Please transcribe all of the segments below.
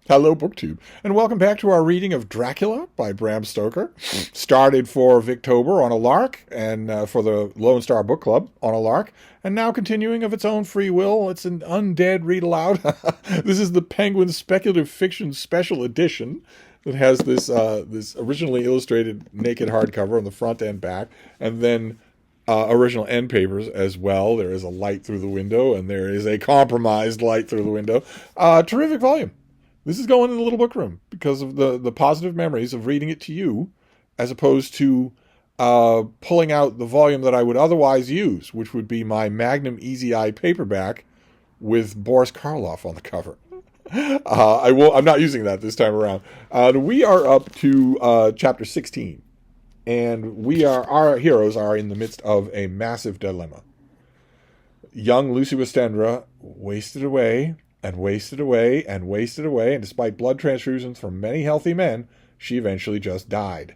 Hello, BookTube, and welcome back to our reading of Dracula by Bram Stoker. Started for Victober on a lark, and for the Lone Star Book Club on a lark, and now continuing of its own free will. It's an undead read aloud. This is the Penguin Speculative Fiction Special Edition that has this originally illustrated naked hardcover on the front and back, and then original end papers as well. There is a light through the window, and there is a compromised light through the window. Terrific volume. This is going in the little book room because of the positive memories of reading it to you, as opposed to pulling out the volume that I would otherwise use, which would be my Magnum Easy Eye paperback with Boris Karloff on the cover. I'm not using that this time around. We are up to chapter 16, and our heroes are in the midst of a massive dilemma. Young Lucy Westendra wasted away and wasted away and wasted away, and despite blood transfusions from many healthy men, she eventually just died.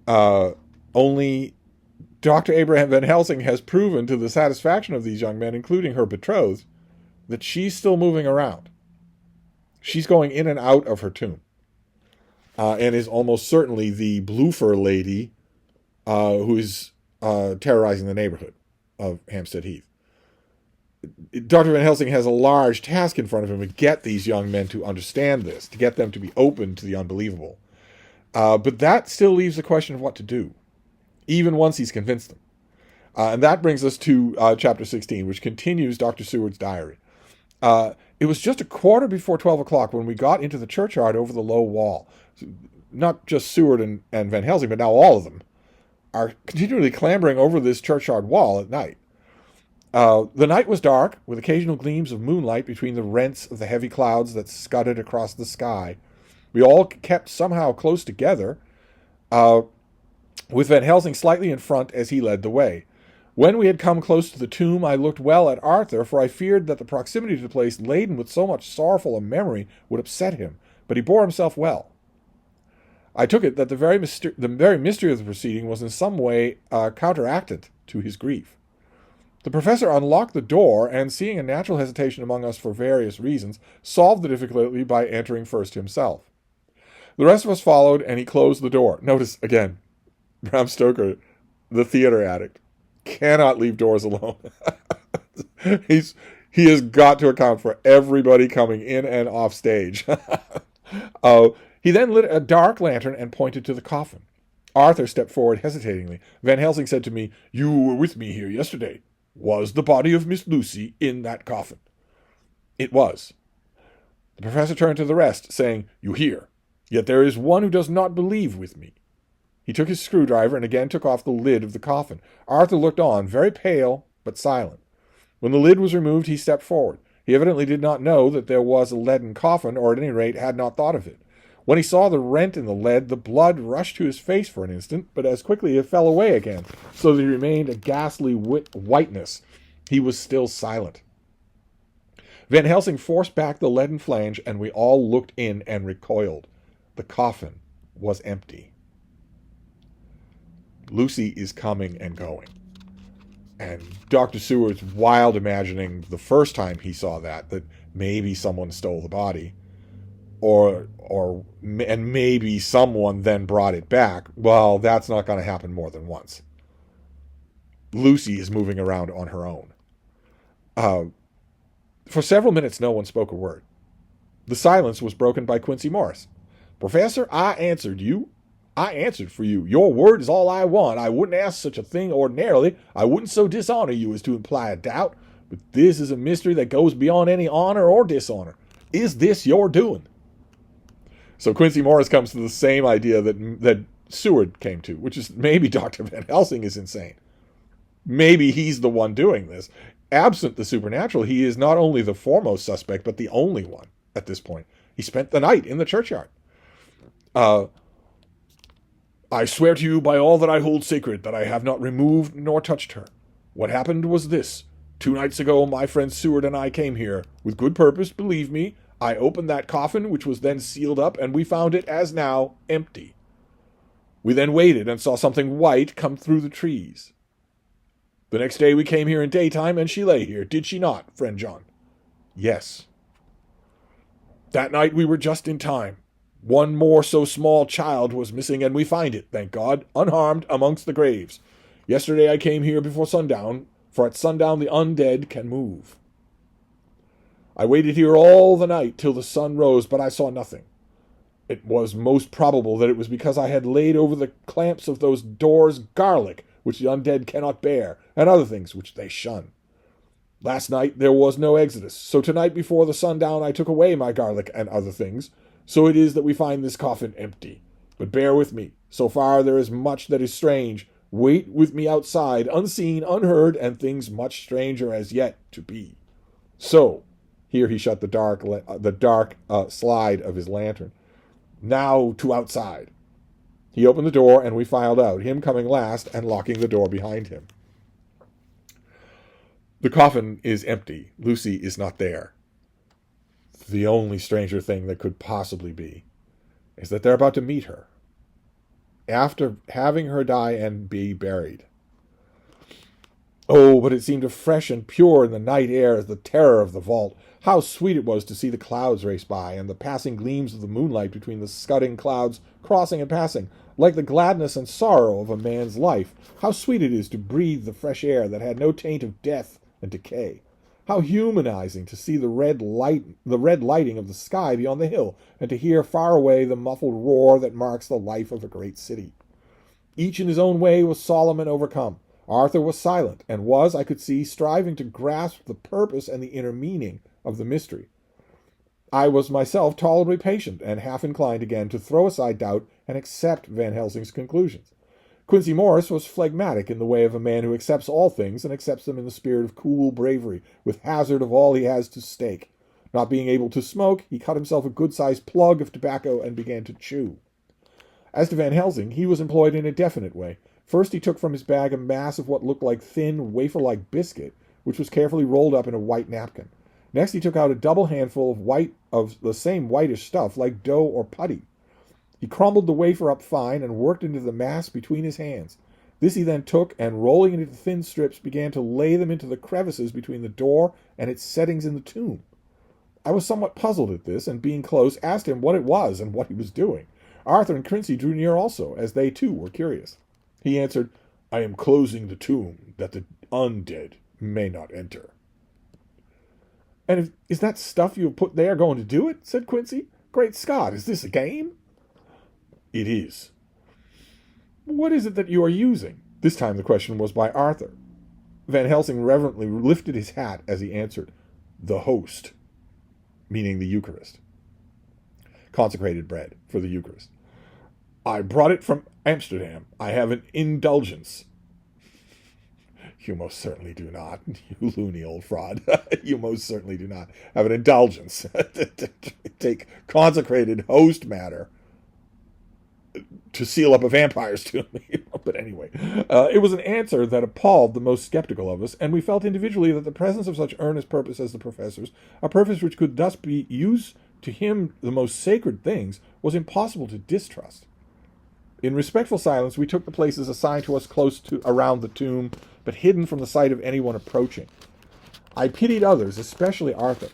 Only Dr. Abraham Van Helsing has proven to the satisfaction of these young men, including her betrothed, that she's still moving around. She's going in and out of her tomb, and is almost certainly the blue fur lady who is terrorizing the neighborhood of Hampstead Heath. Dr. Van Helsing has a large task in front of him to get these young men to understand this, to get them to be open to the unbelievable. But that still leaves the question of what to do, even once he's convinced them. And that brings us to chapter 16, which continues Dr. Seward's diary. It was just a quarter before 12 o'clock when we got into the churchyard over the low wall. Not just Seward and Van Helsing, but now all of them are continually clambering over this churchyard wall at night. The night was dark, with occasional gleams of moonlight between the rents of the heavy clouds that scudded across the sky. We all kept somehow close together, with Van Helsing slightly in front as he led the way. When we had come close to the tomb, I looked well at Arthur, for I feared that the proximity to the place laden with so much sorrowful a memory would upset him, but he bore himself well. I took it that the very mystery of the proceeding was in some way counteracted to his grief. The professor unlocked the door, and seeing a natural hesitation among us for various reasons, solved the difficulty by entering first himself. The rest of us followed, and he closed the door. Notice, again, Bram Stoker, the theater addict, cannot leave doors alone. He has got to account for everybody coming in and off stage. He then lit a dark lantern and pointed to the coffin. Arthur stepped forward hesitatingly. Van Helsing said to me, "You were with me here yesterday. Was the body of Miss Lucy in that coffin?" It was. The professor turned to the rest, saying, "You hear. Yet there is one who does not believe with me." He took his screwdriver and again took off the lid of the coffin. Arthur looked on, very pale, but silent. When the lid was removed, he stepped forward. He evidently did not know that there was a leaden coffin, or at any rate had not thought of it. When he saw the rent in the lead, the blood rushed to his face for an instant, but as quickly it fell away again, so that he remained a ghastly whiteness. He was still silent. Van Helsing forced back the leaden flange, and we all looked in and recoiled. The coffin was empty. Lucy is coming and going. And Dr. Seward's wild imagining the first time he saw that maybe someone stole the body, and maybe someone then brought it back. Well, that's not going to happen more than once. Lucy is moving around on her own. For several minutes, no one spoke a word. The silence was broken by Quincy Morris. "Professor, I answered you. I answered for you. Your word is all I want. I wouldn't ask such a thing ordinarily. I wouldn't so dishonor you as to imply a doubt. But this is a mystery that goes beyond any honor or dishonor. Is this your doing?" So Quincy Morris comes to the same idea that Seward came to, which is maybe Dr. Van Helsing is insane. Maybe he's the one doing this. Absent the supernatural, he is not only the foremost suspect, but the only one at this point. He spent the night in the churchyard. "I swear to you by all that I hold sacred that I have not removed nor touched her. What happened was this. 2 nights ago, my friend Seward and I came here. With good purpose, believe me. I opened that coffin, which was then sealed up, and we found it, as now, empty. We then waited and saw something white come through the trees. The next day we came here in daytime, and she lay here. Did she not, friend John?" "Yes." That night we were just in time. One more so small child was missing, and we find it, thank God, unharmed amongst the graves. Yesterday I came here before sundown, for at sundown the undead can move. I waited here all the night till the sun rose, but I saw nothing. It was most probable that it was because I had laid over the clamps of those doors garlic, which the undead cannot bear, and other things which they shun. Last night there was no exodus, so tonight before the sundown I took away my garlic and other things. So it is that we find this coffin empty. But bear with me. So far there is much that is strange. Wait with me outside, unseen, unheard, and things much stranger as yet to be. So, here he shut the dark slide of his lantern. Now to outside. He opened the door, and we filed out, him coming last and locking the door behind him. The coffin is empty. Lucy is not there. The only stranger thing that could possibly be is that they're about to meet her after having her die and be buried. Oh, but it seemed fresh and pure in the night air as the terror of the vault. How sweet it was to see the clouds race by, and the passing gleams of the moonlight between the scudding clouds crossing and passing, like the gladness and sorrow of a man's life. How sweet it is to breathe the fresh air that had no taint of death and decay. How humanizing to see the red lighting of the sky beyond the hill, and to hear far away the muffled roar that marks the life of a great city. Each in his own way was solemn and overcome. Arthur was silent, and was, I could see, striving to grasp the purpose and the inner meaning of the mystery. I was myself tolerably patient, and half inclined again to throw aside doubt and accept Van Helsing's conclusions. Quincey Morris was phlegmatic in the way of a man who accepts all things, and accepts them in the spirit of cool bravery, with hazard of all he has to stake. Not being able to smoke, he cut himself a good-sized plug of tobacco and began to chew. As to Van Helsing, he was employed in a definite way. First he took from his bag a mass of what looked like thin, wafer-like biscuit, which was carefully rolled up in a white napkin. Next he took out a double handful of the same whitish stuff, like dough or putty. He crumbled the wafer up fine and worked into the mass between his hands. This he then took, and rolling it into thin strips, began to lay them into the crevices between the door and its settings in the tomb. I was somewhat puzzled at this, and being close, asked him what it was and what he was doing. Arthur and Quincey drew near also, as they too were curious. He answered, "I am closing the tomb, that the undead may not enter." "And is that stuff you have put there going to do it?" said Quincey. "Great Scott, is this a game?" "It is." "What is it that you are using?" This time the question was by Arthur. Van Helsing reverently lifted his hat as he answered, "The host," meaning the Eucharist. Consecrated bread for the Eucharist. "I brought it from Amsterdam. I have an indulgence." "You most certainly do not, you loony old fraud. You most certainly do not have an indulgence. Take consecrated host matter to seal up a vampire's tomb." But anyway, it was an answer that appalled the most skeptical of us, and we felt individually that the presence of such earnest purpose as the professor's, a purpose which could thus be used to him the most sacred things, was impossible to distrust. In respectful silence, we took the places assigned to us close to around the tomb, but hidden from the sight of anyone approaching. I pitied others, especially Arthur.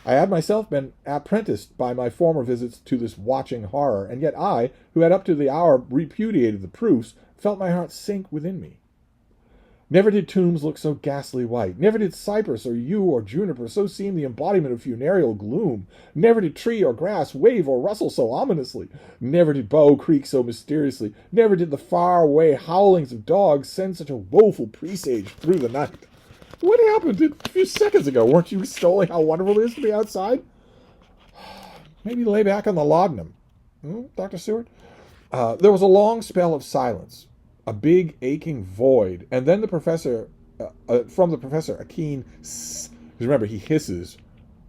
I had myself been apprenticed by my former visits to this watching horror, and yet I, who had up to the hour repudiated the proofs, felt my heart sink within me. Never did tombs look so ghastly white. Never did cypress or yew or juniper so seem the embodiment of funereal gloom. Never did tree or grass wave or rustle so ominously. Never did bow creak so mysteriously. Never did the far-away howlings of dogs send such a woeful presage through the night. What happened a few seconds ago? Weren't you extolling how wonderful it is to be outside? Maybe lay back on the laudanum. Dr. Seward? There was a long spell of silence. A big aching void, and then from the professor, a keen "sss." Remember, he hisses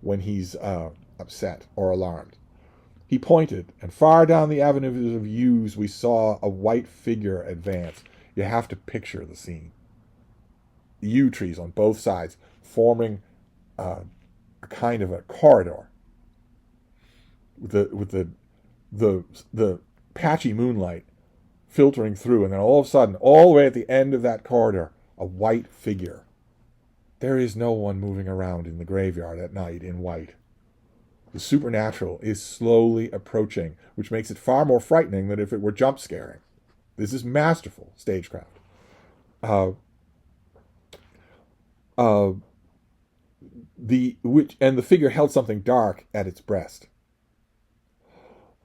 when he's upset or alarmed. He pointed, and far down the avenue of yews we saw a white figure advance. You have to picture the scene. Yew trees on both sides, forming a kind of a corridor with the patchy moonlight filtering through, and then all of a sudden, all the way at the end of that corridor, a white figure. There is no one moving around in the graveyard at night in white. The supernatural is slowly approaching, which makes it far more frightening than if it were jump scaring. This is masterful stagecraft. Uh, uh, the figure held something dark at its breast.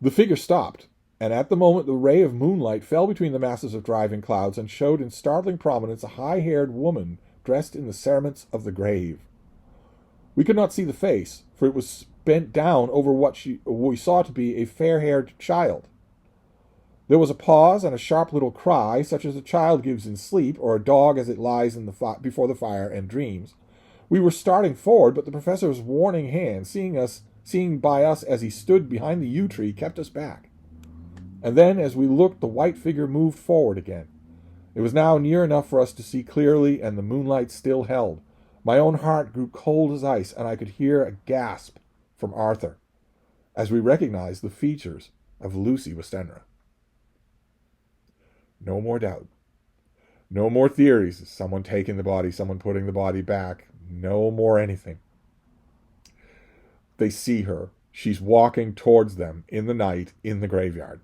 The figure stopped, and at the moment the ray of moonlight fell between the masses of driving clouds and showed in startling prominence a high-haired woman dressed in the cerements of the grave. We could not see the face, for it was bent down over what we saw to be a fair-haired child. There was a pause and a sharp little cry, such as a child gives in sleep, or a dog as it lies before the fire and dreams. We were starting forward, but the professor's warning hand, seeing by us as he stood behind the yew tree, kept us back. And then, as we looked, the white figure moved forward again. It was now near enough for us to see clearly, and the moonlight still held. My own heart grew cold as ice, and I could hear a gasp from Arthur as we recognized the features of Lucy Westenra. No more doubt. No more theories. Someone taking the body, someone putting the body back. No more anything. They see her. She's walking towards them in the night in the graveyard.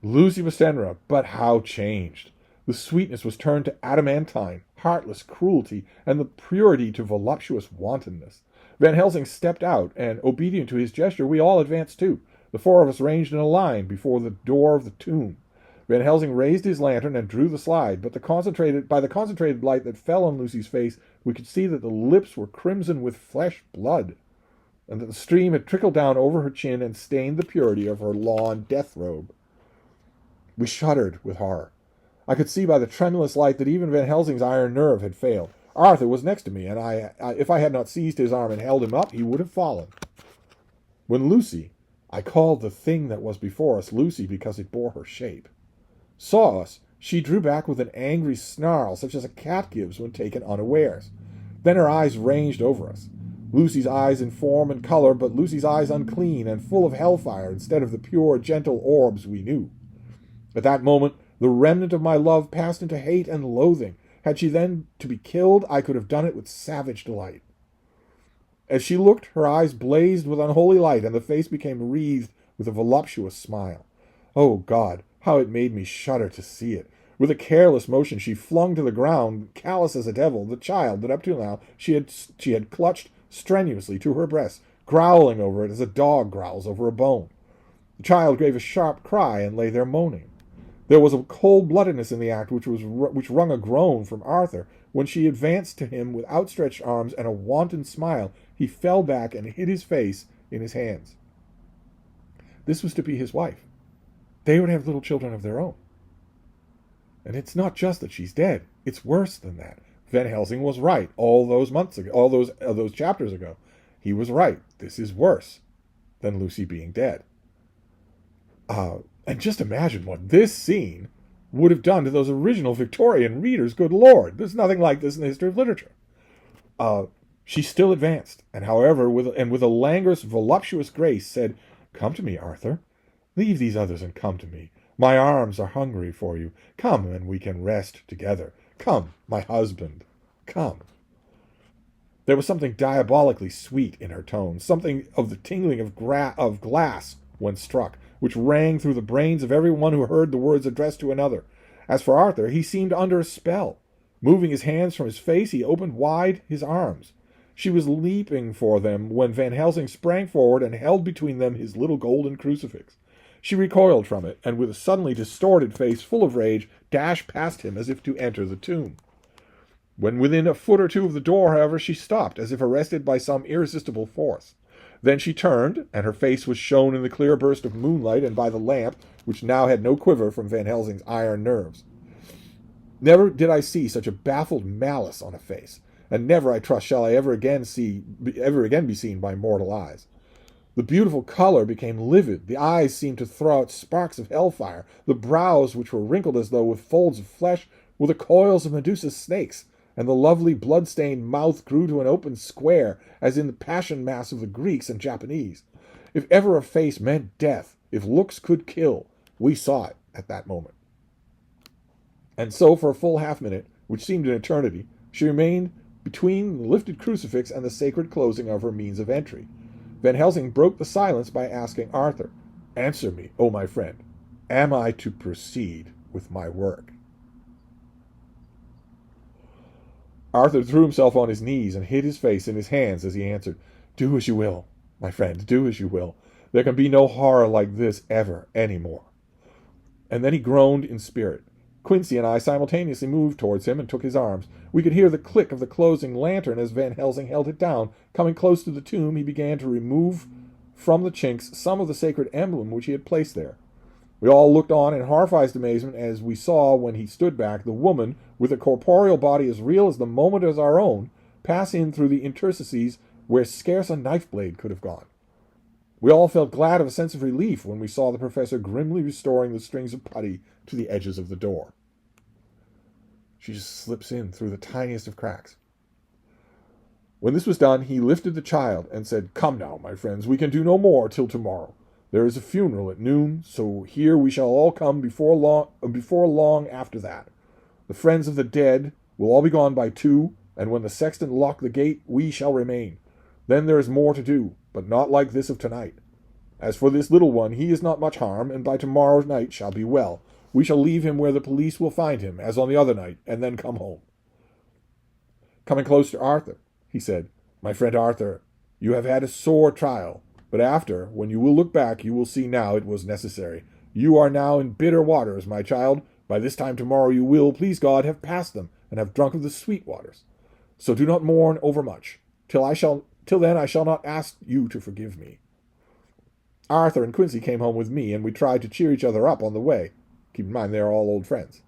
Lucy Westenra, but how changed. The sweetness was turned to adamantine, heartless cruelty, and the purity to voluptuous wantonness. Van Helsing stepped out, and, obedient to his gesture, we all advanced too. The four of us ranged in a line before the door of the tomb. Van Helsing raised his lantern and drew the slide, but by the concentrated light that fell on Lucy's face, we could see that the lips were crimson with flesh blood, and that the stream had trickled down over her chin and stained the purity of her lawn death robe. We shuddered with horror. I could see by the tremulous light that even Van Helsing's iron nerve had failed. Arthur was next to me, and if I had not seized his arm and held him up, he would have fallen. When Lucy, I called the thing that was before us Lucy because it bore her shape, saw us, she drew back with an angry snarl, such as a cat gives when taken unawares. Then her eyes ranged over us. Lucy's eyes in form and color, but Lucy's eyes unclean and full of hellfire instead of the pure, gentle orbs we knew. At that moment, the remnant of my love passed into hate and loathing. Had she then to be killed, I could have done it with savage delight. As she looked, her eyes blazed with unholy light, and the face became wreathed with a voluptuous smile. Oh, God, how it made me shudder to see it. With a careless motion, she flung to the ground, callous as a devil, the child that up till now she had clutched strenuously to her breast, growling over it as a dog growls over a bone. The child gave a sharp cry and lay there moaning. There was a cold-bloodedness in the act which wrung a groan from Arthur. When she advanced to him with outstretched arms and a wanton smile, he fell back and hid his face in his hands. This was to be his wife. They would have little children of their own. And it's not just that she's dead. It's worse than that. Van Helsing was right all those months ago, all those chapters ago. He was right. This is worse than Lucy being dead. And just imagine what this scene would have done to those original Victorian readers. Good Lord, there's nothing like this in the history of literature. She still advanced, and however, with a languorous, voluptuous grace, said, "Come to me, Arthur. Leave these others and come to me. My arms are hungry for you. Come, and we can rest together. Come, my husband, come." There was something diabolically sweet in her tone, something of the tingling of glass when struck, which rang through the brains of every one who heard the words addressed to another. As for Arthur, he seemed under a spell. Moving his hands from his face, he opened wide his arms. She was leaping for them when Van Helsing sprang forward and held between them his little golden crucifix. She recoiled from it, and with a suddenly distorted face full of rage, dashed past him as if to enter the tomb. When within a foot or two of the door, however, she stopped, as if arrested by some irresistible force. Then she turned, and her face was shown in the clear burst of moonlight and by the lamp, which now had no quiver from Van Helsing's iron nerves. Never did I see such a baffled malice on a face, and never, I trust, shall I ever again be seen by mortal eyes. The beautiful color became livid, the eyes seemed to throw out sparks of hellfire, the brows, which were wrinkled as though with folds of flesh, were the coils of Medusa's snakes, and the lovely blood-stained mouth grew to an open square, as in the passion mask of the Greeks and Japanese. If ever a face meant death, if looks could kill, we saw it at that moment. And so, for a full half-minute, which seemed an eternity, she remained between the lifted crucifix and the sacred closing of her means of entry. Van Helsing broke the silence by asking Arthur, "Answer me, O my friend. Am I to proceed with my work?" Arthur threw himself on his knees and hid his face in his hands as he answered, "Do as you will, my friend, do as you will. There can be no horror like this ever any more." And then he groaned in spirit. Quincy and I simultaneously moved towards him and took his arms. We could hear the click of the closing lantern as Van Helsing held it down. Coming close to the tomb, he began to remove from the chinks some of the sacred emblem which he had placed there. We all looked on in horrified amazement as we saw, when he stood back, the woman, with a corporeal body as real as the moment as our own, pass in through the interstices where scarce a knife blade could have gone. We all felt glad of a sense of relief when we saw the professor grimly restoring the strings of putty to the edges of the door. She just slips in through the tiniest of cracks. When this was done, he lifted the child and said, "Come now, my friends, we can do no more till tomorrow. There is a funeral at noon, so here we shall all come before long after that. The friends of the dead will all be gone by 2, and when the sexton lock the gate, we shall remain. Then there is more to do, but not like this of tonight. As for this little one, he is not much harm, and by tomorrow night shall be well. We shall leave him where the police will find him, as on the other night, and then come home." Coming close to Arthur, he said, "My friend Arthur, you have had a sore trial, but after, when you will look back, you will see now it was necessary. You are now in bitter waters, my child. By this time tomorrow you will, please God, have passed them, and have drunk of the sweet waters. So do not mourn overmuch. Till then I shall not ask you to forgive me." Arthur and Quincy came home with me, and we tried to cheer each other up on the way. Keep in mind, they are all old friends.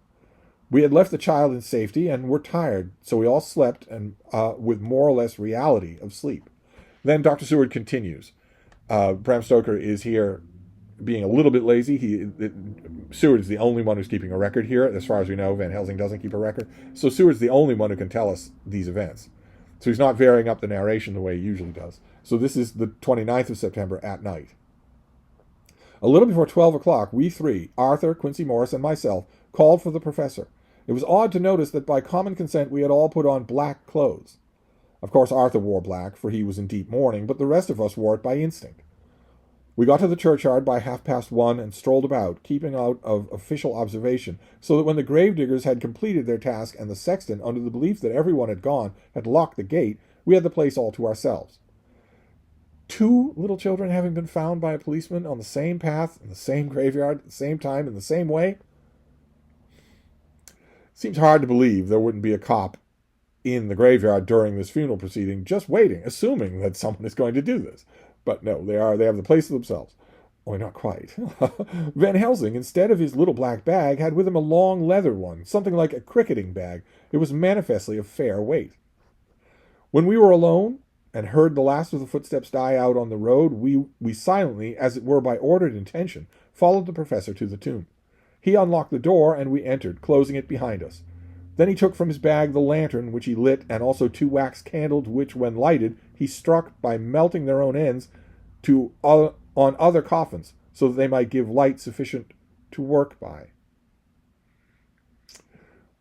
We had left the child in safety, and were tired, so we all slept, and with more or less reality of sleep. Then Dr. Seward continues. Bram Stoker is here being a little bit lazy. Seward is the only one who's keeping a record here. As far as we know, Van Helsing doesn't keep a record. So Seward's the only one who can tell us these events. So he's not varying up the narration the way he usually does. So this is the 29th of September at night. A little before 12 o'clock, we three, Arthur, Quincy Morris, and myself, called for the professor. It was odd to notice that by common consent we had all put on black clothes. Of course Arthur wore black, for he was in deep mourning, but the rest of us wore it by instinct. We got to the churchyard by 1:30 and strolled about, keeping out of official observation, so that when the gravediggers had completed their task and the sexton, under the belief that everyone had gone, had locked the gate, we had the place all to ourselves. 2 little children having been found by a policeman on the same path, in the same graveyard, at the same time, in the same way? Seems hard to believe there wouldn't be a cop in the graveyard during this funeral proceeding, just waiting, assuming that someone is going to do this. But no, they have the place to themselves. Only not quite. Van Helsing, instead of his little black bag, had with him a long leather one, something like a cricketing bag. It was manifestly of fair weight. When we were alone, and heard the last of the footsteps die out on the road, we silently, as it were by ordered intention, followed the professor to the tomb. He unlocked the door, and we entered, closing it behind us. Then he took from his bag the lantern, which he lit, and also 2 wax candles, which, when lighted, he struck by melting their own ends on other coffins, so that they might give light sufficient to work by.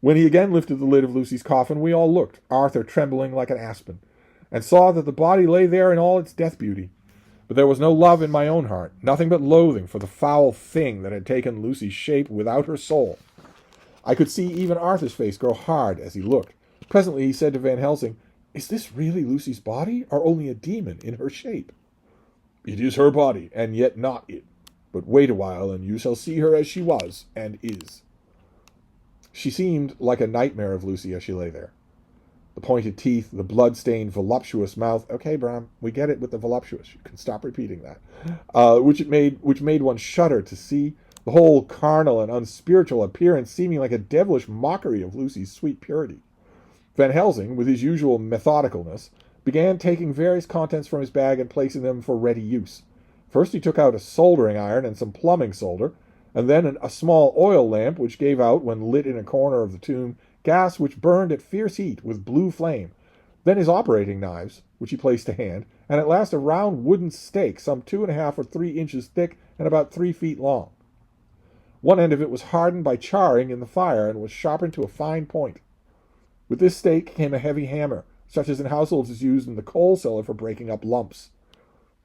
When he again lifted the lid of Lucy's coffin, we all looked, Arthur trembling like an aspen, and saw that the body lay there in all its death beauty. But there was no love in my own heart, nothing but loathing for the foul thing that had taken Lucy's shape without her soul. I could see even Arthur's face grow hard as he looked. Presently he said to Van Helsing, "Is this really Lucy's body, or only a demon in her shape?" "It is her body, and yet not it. But wait a while, and you shall see her as she was, and is." She seemed like a nightmare of Lucy as she lay there. The pointed teeth, the blood-stained, voluptuous mouth. Okay, Bram, we get it with the voluptuous. You can stop repeating that. Which made one shudder to see. The whole carnal and unspiritual appearance seeming like a devilish mockery of Lucy's sweet purity. Van Helsing, with his usual methodicalness, began taking various contents from his bag and placing them for ready use. First he took out a soldering iron and some plumbing solder, and then a small oil lamp which gave out, when lit in a corner of the tomb, gas which burned at fierce heat with blue flame. Then his operating knives, which he placed to hand, and at last a round wooden stake some 2.5 or 3 inches thick and about 3 feet long. One end of it was hardened by charring in the fire and was sharpened to a fine point. With this stake came a heavy hammer, such as in households is used in the coal cellar for breaking up lumps.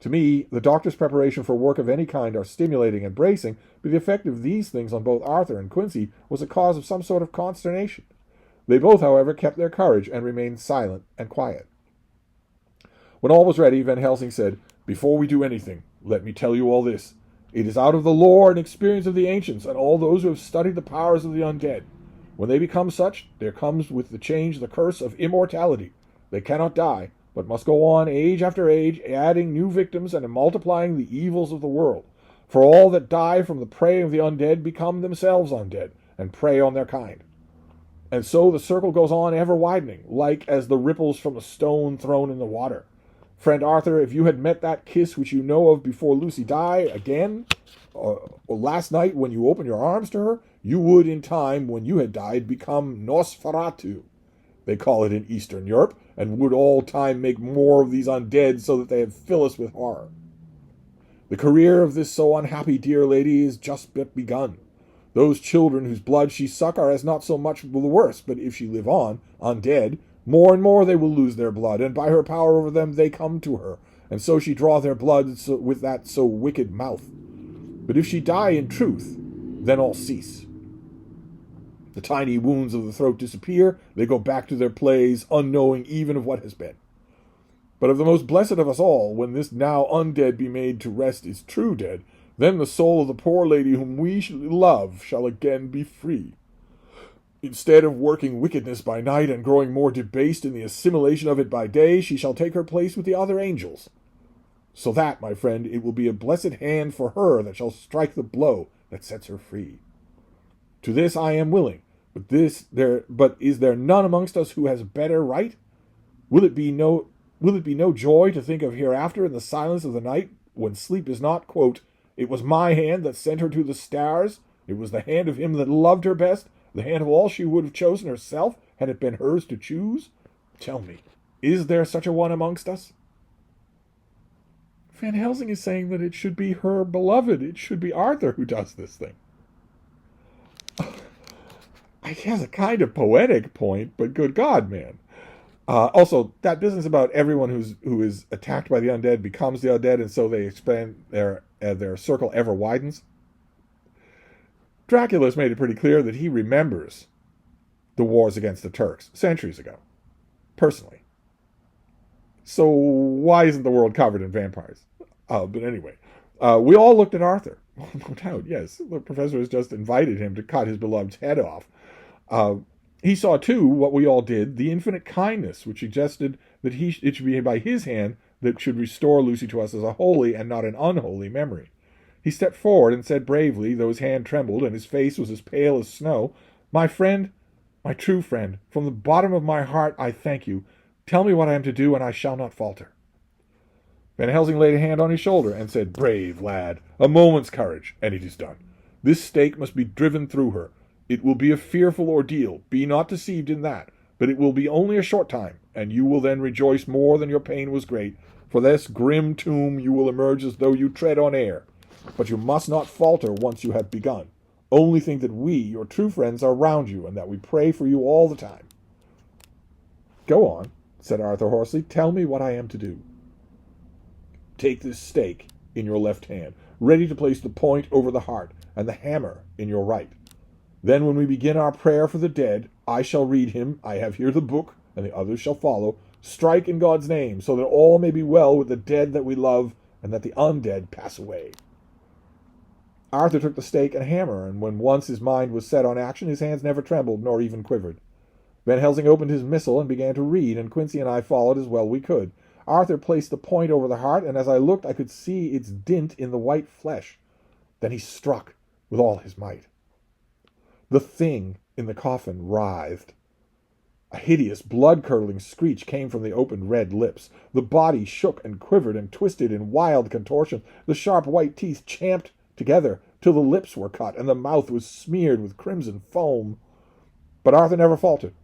To me, the doctor's preparation for work of any kind are stimulating and bracing, but the effect of these things on both Arthur and Quincy was a cause of some sort of consternation. They both, however, kept their courage and remained silent and quiet. When all was ready, Van Helsing said, "Before we do anything, let me tell you all this. It is out of the lore and experience of the ancients and all those who have studied the powers of the undead. When they become such, there comes with the change the curse of immortality. They cannot die, but must go on age after age, adding new victims and multiplying the evils of the world. For all that die from the prey of the undead become themselves undead, and prey on their kind. And so the circle goes on ever widening, like as the ripples from a stone thrown in the water. Friend Arthur, if you had met that kiss which you know of before Lucy died again, or last night when you opened your arms to her, you would in time, when you had died, become Nosferatu. They call it in Eastern Europe, and would all time make more of these undead so that they'd fill us with horror. The career of this so unhappy dear lady is just but begun. Those children whose blood she suck are as not so much the worse, but if she live on, undead, more and more they will lose their blood, and by her power over them they come to her, and so she draw their blood with that so wicked mouth. But if she die in truth, then all cease. The tiny wounds of the throat disappear, they go back to their plays, unknowing even of what has been. But of the most blessed of us all, when this now undead be made to rest is true dead, then the soul of the poor lady whom we love shall again be free. Instead of working wickedness by night and growing more debased in the assimilation of it by day, she shall take her place with the other angels. So that, my friend, it will be a blessed hand for her that shall strike the blow that sets her free. To this I am willing, but is there none amongst us who has better right? Will it be no joy to think of hereafter in the silence of the night, when sleep is not, quote, "It was my hand that sent her to the stars. It was the hand of him that loved her best, the hand of all she would have chosen herself, had it been hers to choose? Tell me, is there such a one amongst us?" Van Helsing is saying that it should be her beloved, it should be Arthur who does this thing. He has a kind of poetic point, but good God, man. Also, that business about everyone who is attacked by the undead becomes the undead, and so they expand their circle ever widens. Dracula has made it pretty clear that he remembers the wars against the Turks centuries ago, personally. So why isn't the world covered in vampires? But anyway, we all looked at Arthur. No doubt, yes. The professor has just invited him to cut his beloved's head off. He saw, too, what we all did, the infinite kindness which suggested that it should be by his hand that should restore Lucy to us as a holy and not an unholy memory. He stepped forward and said bravely, though his hand trembled and his face was as pale as snow, "My friend, my true friend, from the bottom of my heart I thank you. Tell me what I am to do, and I shall not falter." Van Helsing laid a hand on his shoulder and said, "Brave lad, a moment's courage, and it is done. This stake must be driven through her. It will be a fearful ordeal. Be not deceived in that. But it will be only a short time, and you will then rejoice more than your pain was great. For this grim tomb you will emerge as though you tread on air. But you must not falter once you have begun. Only think that we, your true friends, are round you, and that we pray for you all the time." "Go on," said Arthur hoarsely. "Tell me what I am to do." "Take this stake in your left hand, ready to place the point over the heart, and the hammer in your right. Then when we begin our prayer for the dead, I shall read him, I have here the book, and the others shall follow. Strike in God's name, so that all may be well with the dead that we love, and that the undead pass away." Arthur took the stake and hammer, and when once his mind was set on action, his hands never trembled, nor even quivered. Van Helsing opened his missal and began to read, and Quincy and I followed as well we could. Arthur placed the point over the heart, and as I looked, I could see its dint in the white flesh. Then he struck with all his might. The thing in the coffin writhed. A hideous, blood-curdling screech came from the opened red lips. The body shook and quivered and twisted in wild contortion. The sharp white teeth champed together till the lips were cut, and the mouth was smeared with crimson foam. But Arthur never faltered.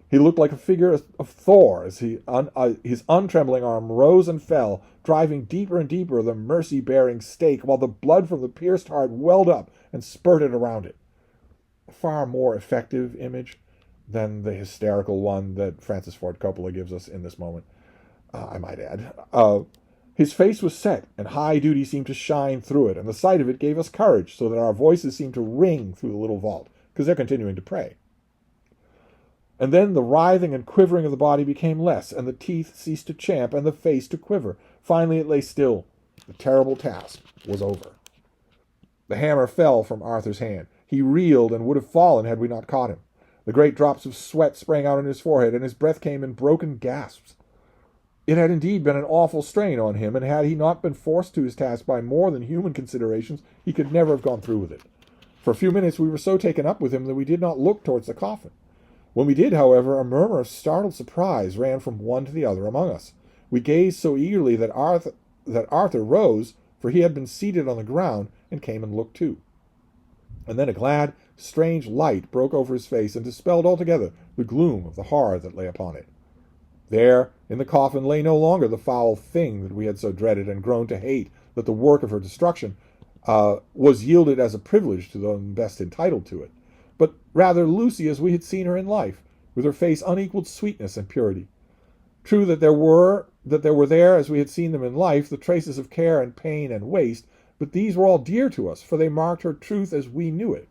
He looked like a figure of Thor as his untrembling arm rose and fell, driving deeper and deeper the mercy-bearing stake, while the blood from the pierced heart welled up and spurted around it. A far more effective image than the hysterical one that Francis Ford Coppola gives us in this moment, I might add. His face was set, and high duty seemed to shine through it, and the sight of it gave us courage, so that our voices seemed to ring through the little vault, because they're continuing to pray. And then the writhing and quivering of the body became less, and the teeth ceased to champ, and the face to quiver. Finally it lay still. The terrible task was over. The hammer fell from Arthur's hand. He reeled and would have fallen had we not caught him. The great drops of sweat sprang out on his forehead, and his breath came in broken gasps. It had indeed been an awful strain on him, and had he not been forced to his task by more than human considerations, he could never have gone through with it. For a few minutes we were so taken up with him that we did not look towards the coffin. When we did, however, a murmur of startled surprise ran from one to the other among us. We gazed so eagerly that Arthur rose, for he had been seated on the ground, and came and looked too. And then a glad, strange light broke over his face and dispelled altogether the gloom of the horror that lay upon it. There, in the coffin, lay no longer the foul thing that we had so dreaded and grown to hate, that the work of her destruction was yielded as a privilege to those best entitled to it, but rather Lucy as we had seen her in life, with her face unequaled sweetness and purity. True that there were there, as we had seen them in life, the traces of care and pain and waste, but these were all dear to us, for they marked her truth as we knew it.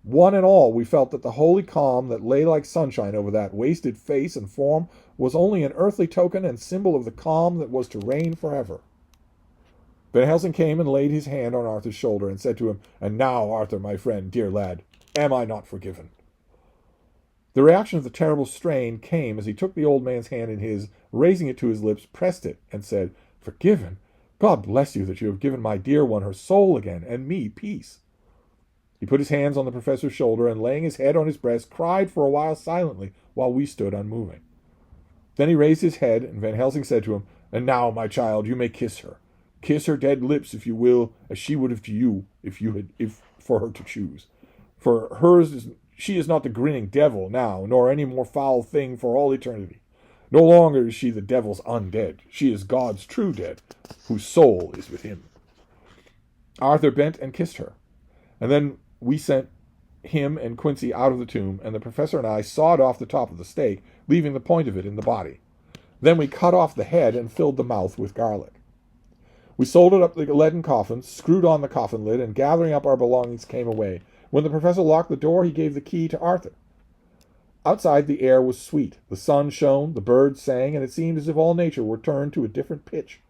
One and all, we felt that the holy calm that lay like sunshine over that wasted face and form was only an earthly token and symbol of the calm that was to reign forever. Van Helsing came and laid his hand on Arthur's shoulder and said to him, "And now, Arthur, my friend, dear lad, am I not forgiven?" The reaction of the terrible strain came as he took the old man's hand in his, raising it to his lips, pressed it, and said, "Forgiven? God bless you that you have given my dear one her soul again, and me peace." He put his hands on the professor's shoulder, and laying his head on his breast, cried for a while silently, while we stood unmoving. Then he raised his head, and Van Helsing said to him, "And now, my child, you may kiss her. Kiss her dead lips, if you will, as she would have to you, if for her to choose. For she is not the grinning devil now, nor any more foul thing for all eternity. No longer is she the devil's undead. She is God's true dead, whose soul is with him." Arthur bent and kissed her, and then we sent him and Quincy out of the tomb, and the professor and I sawed off the top of the stake, leaving the point of it in the body. Then we cut off the head and filled the mouth with garlic. We soldered up the leaden coffin, screwed on the coffin lid, and gathering up our belongings came away. When the professor locked the door, he gave the key to Arthur. Outside the air was sweet. The sun shone, the birds sang, and it seemed as if all nature were turned to a different pitch.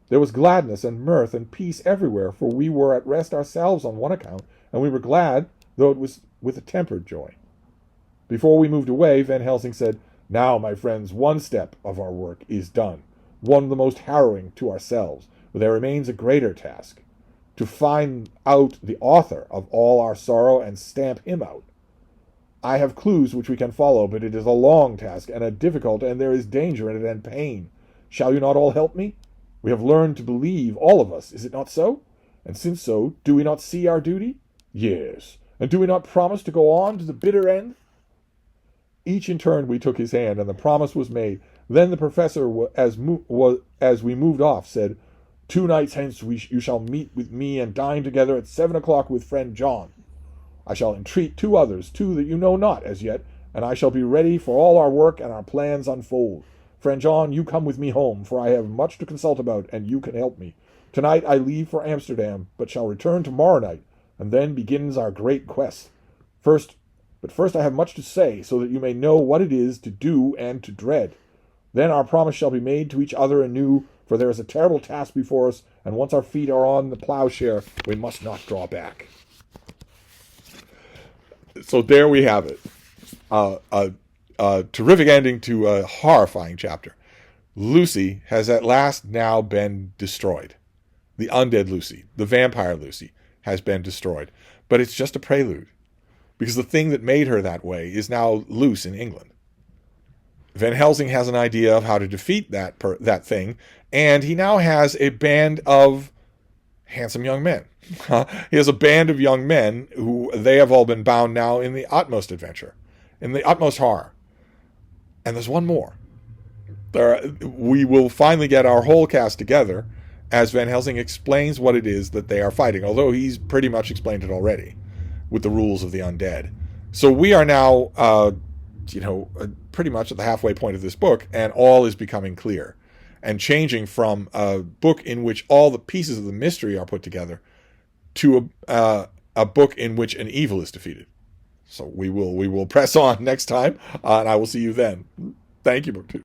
There was gladness and mirth and peace everywhere, for we were at rest ourselves on one account, and we were glad, though it was with a tempered joy. Before we moved away, Van Helsing said, "Now, my friends, one step of our work is done, one of the most harrowing to ourselves, but there remains a greater task, to find out the author of all our sorrow and stamp him out. I have clues which we can follow, but it is a long task and a difficult, and there is danger in it and pain. Shall you not all help me? We have learned to believe, all of us, is it not so? And since so, do we not see our duty? Yes. And do we not promise to go on to the bitter end?" Each in turn we took his hand, and the promise was made. Then the professor, as we moved off, said, "2 nights hence you shall meet with me and dine together at 7 o'clock with friend John. I shall entreat 2 others, 2 that you know not as yet, and I shall be ready for all our work and our plans unfold. Friend John, you come with me home, for I have much to consult about, and you can help me. Tonight I leave for Amsterdam, but shall return tomorrow night, and then begins our great quest. First I have much to say, so that you may know what it is to do and to dread. Then our promise shall be made to each other anew, for there is a terrible task before us, and once our feet are on the plowshare, we must not draw back." So there we have it. A terrific ending to a horrifying chapter. Lucy has at last now been destroyed. The undead Lucy, the vampire Lucy, has been destroyed. But it's just a prelude, because the thing that made her that way is now loose in England. Van Helsing has an idea of how to defeat that thing, and he now has a band of handsome young men. He has a band of young men who they have all been bound now in the utmost adventure, in the utmost horror. And there's one more. We will finally get our whole cast together as Van Helsing explains what it is that they are fighting, although he's pretty much explained it already with the rules of the undead. So we are now, pretty much at the halfway point of this book, and all is becoming clear. and changing from a book in which all the pieces of the mystery are put together to a book in which an evil is defeated. So we will press on next time, and I will see you then. Thank you, BookTube.